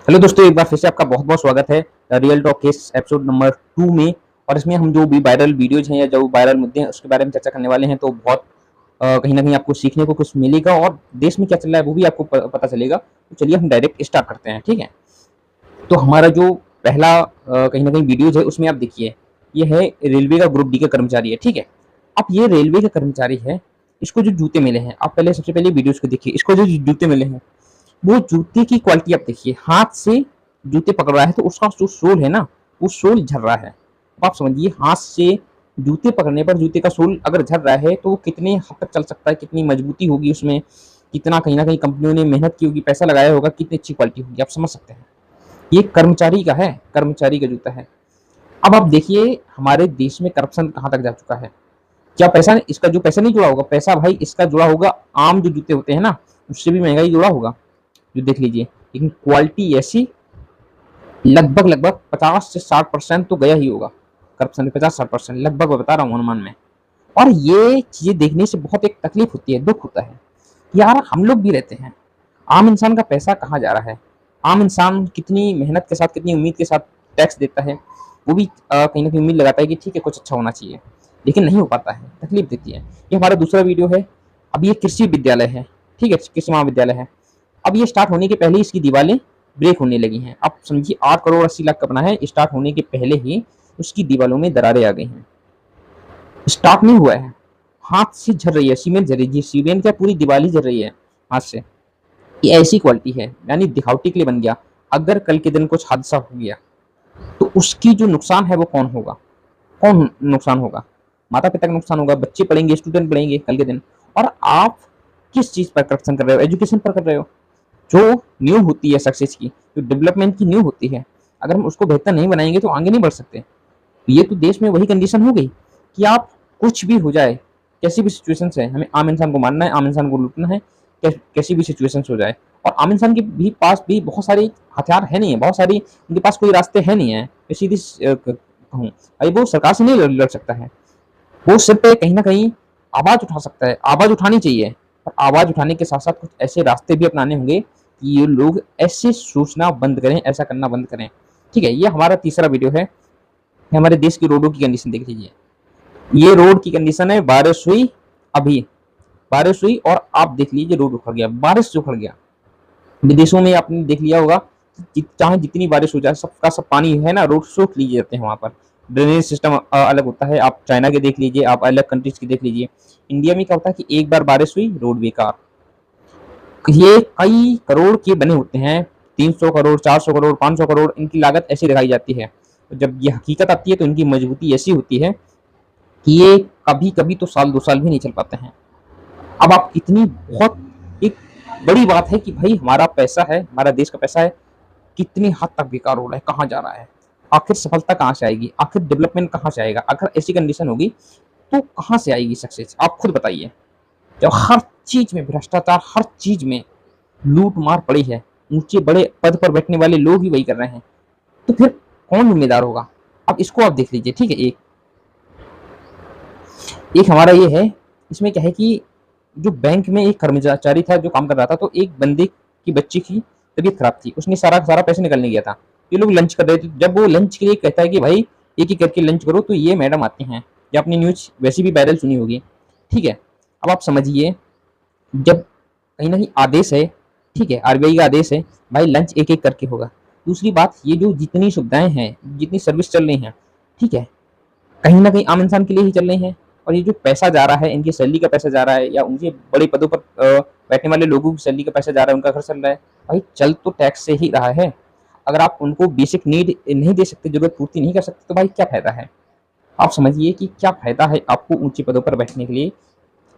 Hello दोस्तों, एक बार फिर से आपका बहुत बहुत स्वागत है real talk case episode number 2 में। और इसमें हम जो भी वायरल वीडियोज हैं या जो वायरल मुद्दे हैं उसके बारे में चर्चा करने वाले हैं। तो बहुत कहीं ना कहीं आपको सीखने को कुछ मिलेगा और देश में क्या चल रहा है वो भी आपको पता चलेगा। तो चलिए हम डायरेक्ट स्टार्ट करते हैं, ठीक है। तो हमारा जो पहला कहीं ना कहीं वीडियोज है उसमें आप देखिए, ये है रेलवे का ग्रुप डी का कर्मचारी है, ठीक है। अब ये रेलवे का कर्मचारी है, इसको जो जूते मिले हैं, आप पहले सबसे पहले वीडियोज को देखिए। इसको जो जूते मिले हैं वो जूते की क्वालिटी आप देखिए, हाथ से जूते पकड़ रहा है तो उसका जो सोल है ना, वो सोल झड़ रहा है। अब आप समझिए, हाथ से जूते पकड़ने पर जूते का सोल अगर झड़ रहा है तो वो कितने हद तक चल सकता है, कितनी मजबूती होगी उसमें, कितना कहीं ना कहीं कंपनियों ने मेहनत की होगी, पैसा लगाया होगा, कितनी अच्छी क्वालिटी होगी, आप समझ सकते हैं। ये कर्मचारी का है, कर्मचारी का जूता है। अब आप देखिए हमारे देश में करप्शन कहाँ तक जा चुका है। क्या पैसा, इसका जो पैसा नहीं जुड़ा होगा, पैसा भाई इसका जुड़ा होगा आम जो जूते होते हैं ना, उससे भी महंगा ही जुड़ा होगा, जो देख लीजिए। लेकिन क्वालिटी ऐसी, लगभग लगभग 50 से 60% तो गया ही होगा करप्शन में। 50-60% लगभग मैं बता रहा हूँ अनुमान में। और ये चीजें देखने से बहुत एक तकलीफ होती है, दुख होता है कि यार हम लोग भी रहते हैं, आम इंसान का पैसा कहाँ जा रहा है। आम इंसान कितनी मेहनत के साथ, कितनी उम्मीद के साथ टैक्स देता है, वो भी कहीं ना कहीं उम्मीद लगाता है कि ठीक है कुछ अच्छा होना चाहिए, लेकिन नहीं हो पाता है, तकलीफ देती है। ये हमारा दूसरा वीडियो है। अब ये कृषि विद्यालय है, ठीक है, कृषि महाविद्यालय है। अब ये स्टार्ट होने के पहले ही इसकी दीवारें ब्रेक होने लगी हैं। अब समझिए 8 करोड़ 80 लाख का बना है, स्टार्ट होने के पहले ही उसकी दीवारों में दरारें आ गई हैं। स्टार्ट नहीं हुआ है, हाथ से झर रही है, सीमेंट झर रही है, सीमेंट क्या पूरी दीवार ही झर रही है हाथ से। ये ऐसी क्वालिटी है, यानी दिखावटी के लिए बन गया। अगर कल के दिन कुछ हादसा हो गया तो उसकी जो नुकसान है वो कौन होगा, कौन नुकसान होगा? माता पिता का नुकसान होगा, बच्चे पढ़ेंगे, स्टूडेंट पढ़ेंगे कल के दिन। और आप किस चीज पर करप्शन कर रहे हो? एजुकेशन पर कर रहे हो। जो न्यू होती है सक्सेस की, जो डेवलपमेंट की न्यू होती है, अगर हम उसको बेहतर नहीं बनाएंगे तो आगे नहीं बढ़ सकते। ये तो देश में वही कंडीशन हो गई कि आप कुछ भी हो जाए, कैसी भी सिचुएशन है, हमें आम इंसान को मारना है, आम इंसान को लूटना है, कैसी भी सिचुएशन हो जाए। और आम इंसान के भी पास भी बहुत सारे हथियार है नहीं है, बहुत सारी उनके पास कोई रास्ते है नहीं है। मैं सीधी कहूँ, अरे वो सरकार से नहीं लड़ सकता है, वो सिर्फ कहीं ना कहीं आवाज उठा सकता है। आवाज उठानी चाहिए, और आवाज उठाने के साथ साथ कुछ ऐसे रास्ते भी अपनाने होंगे कि ये लोग ऐसे सोचना बंद करें, ऐसा करना बंद करें, ठीक है। ये हमारा तीसरा वीडियो है। हमारे देश की रोडों की कंडीशन देख लीजिए। ये रोड की कंडीशन है, बारिश हुई, अभी बारिश हुई और आप देख लीजिए रोड उखड़ गया, बारिश से उखड़ गया। विदेशों में आपने देख लिया होगा, चाहे जितनी बारिश हो जाए सबका सब पानी है ना, रोड सोख लिए जाते हैं वहां पर। ड्रेनेज सिस्टम अलग होता है, आप चाइना के देख लीजिए, आप अलग कंट्रीज की देख लीजिए। इंडिया में क्या होता है कि एक बार बारिश हुई, रोड बेकार। ये कई करोड़ के बने होते हैं, 300 करोड़, 400 करोड़, 500 करोड़, इनकी लागत ऐसी दिखाई जाती है। तो जब ये हकीकत आती है तो इनकी मजबूती ऐसी होती है कि ये कभी कभी तो साल 2 साल भी नहीं चल पाते हैं। अब आप इतनी बहुत एक बड़ी बात है कि भाई हमारा पैसा है, हमारा देश का पैसा है, कितनी हद तक बेकार हो रहा है, कहाँ जा रहा है, आखिर सफलता कहाँ से आएगी, आखिर डेवलपमेंट कहाँ से आएगा? अगर ऐसी कंडीशन होगी तो कहाँ से आएगी सक्सेस, आप खुद बताइए। जब हर चीज में भ्रष्टाचार, हर चीज में लूट मार पड़ी है, ऊंचे बड़े पद पर बैठने वाले लोग ही वही कर रहे हैं, तो फिर कौन जिम्मेदार होगा? अब इसको आप देख लीजिए, ठीक है। एक एक हमारा ये है, इसमें क्या है कि जो बैंक में एक कर्मचारी था जो काम कर रहा था, तो एक बंदे की बच्ची की तबीयत खराब थी, उसने सारा सारा पैसे निकलने गया था। ये लोग लंच कर रहे थे, जब वो लंच के लिए कहता है कि भाई एक एक करके लंच करो, तो ये मैडम आती हैं। ये आपने न्यूज वैसे भी वायरल सुनी होगी, ठीक है। अब आप समझिए, जब कहीं ना कहीं आदेश है, ठीक है, आरबीआई का आदेश है, भाई लंच एक एक करके होगा। दूसरी बात, ये जो जितनी सुविधाएं हैं, जितनी सर्विस चल रही हैं, ठीक है, कहीं ना कहीं आम इंसान के लिए ही चल रही हैं। और ये जो पैसा जा रहा है, इनकी सैलरी का पैसा जा रहा है, या उनके बड़े पदों पर बैठने वाले लोगों की सैलरी का पैसा जा रहा है, उनका खर्च चल रहा है, भाई चल तो टैक्स से ही रहा है। अगर आप उनको बेसिक नीड नहीं दे सकते, जरूरत पूर्ति नहीं कर सकते, तो भाई क्या फायदा है? आप समझिए कि क्या फायदा है आपको ऊंचे पदों पर बैठने के लिए?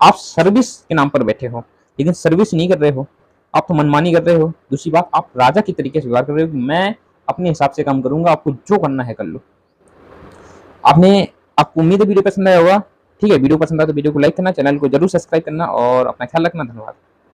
आप सर्विस के नाम पर बैठे हो, लेकिन सर्विस नहीं कर रहे हो, आप तो मनमानी कर रहे हो। दूसरी बात, आप राजा की तरीके से व्यवहार कर रहे हो कि मैं अपने हिसाब से काम करूंगा, आपको जो करना है कर लो। आपने आपको उम्मीद है वीडियो पसंद आया होगा, ठीक है। वीडियो पसंद आया तो वीडियो को लाइक करना, चैनल को जरूर सब्सक्राइब करना और अपना ख्याल रखना। धन्यवाद।